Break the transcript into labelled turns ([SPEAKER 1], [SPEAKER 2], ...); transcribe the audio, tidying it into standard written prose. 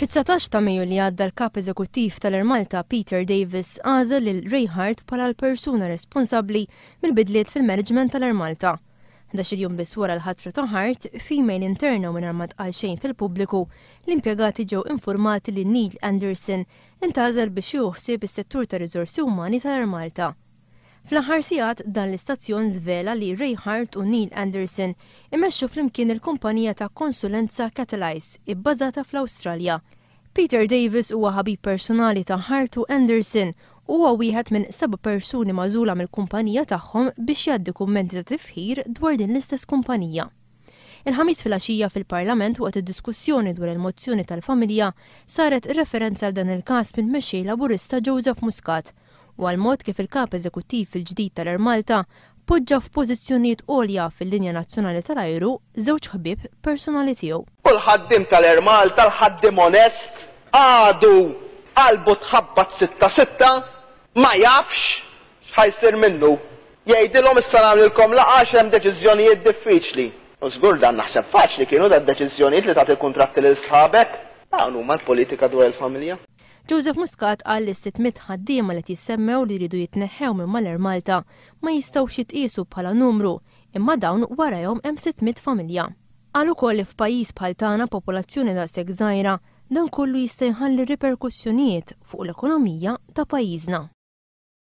[SPEAKER 1] Fit-19 ta' Mejju li għadda l-kap eżekuttiv tal-Air Malta Peter Davis għażel lil Ray Hart bħala l-persuna responsabbli mill-bidliet fil-management tal-Air Malta. 11 jum biss wara l-ħatra ta' Hart, female interna mingħajr ma tqal xejn fil-pubbliku, l-impjegati ġew informati li Neil Anderson intgħażel biex joħsib is-settur ta' riżorsi umani tal-Air Malta. Fl-aħħar sigħat dan l-istazzjon żvela li Ray Hart u Neil Anderson imexxu flimkien il-kumpanija ta' konsulenza Catalyze ibbażata fl-Awstralja. Peter Davis huwa ħabib personali ta' Hart u Anderson u huwa wieħed minn 7 persuni magħżula mill-kumpanija tagħhom biex jgħaddi kummenti ta' tifħir dwar din l-istess kumpanija. Il-ħamis fil-għaxija fil-Parlament waqt id-diskussjoni dwar il-mozzjoni tal-familja saret referenza għal dan il-każ minn mexxej Laburista Joseph Muscat u għal-mod kif il-kap eżekuttiv fil-ġdid tal-Air Malta poġġa f'pożizzjonijiet għolja fil-linja nazzjonali tal-ajru żewġ ħbieb personali tiegħu.
[SPEAKER 2] Kull ħaddim tal-Air Malta, l-ħaddim onest, għadu qalbu tħabbat 6-6, ma jafx x'ħajsir minnu. Jgħidilhom issa nagħmlilkom laqgħa hemm deċiżjonijiet diffiċli. U żgur dan naħseb faċli kienu dan deċiżjonijiet li tagħti kuntratti lil sħabek. Dawn huma l-politika dwar il-familja.
[SPEAKER 1] Joseph Muscat qal li 600 ħaddiema li jissemmew li jridu jitneħħew minn mal-Air Malta ma jistgħux jitqiesu bħala numru, imma dawn warahom hemm 600 familja. Qal ukoll li f'pajjiż bħal tagħna popolazzjoni daqshekk żgħira dan kollu jista' jħalli riperkussjonijiet fuq l-ekonomija ta' pajjiżna.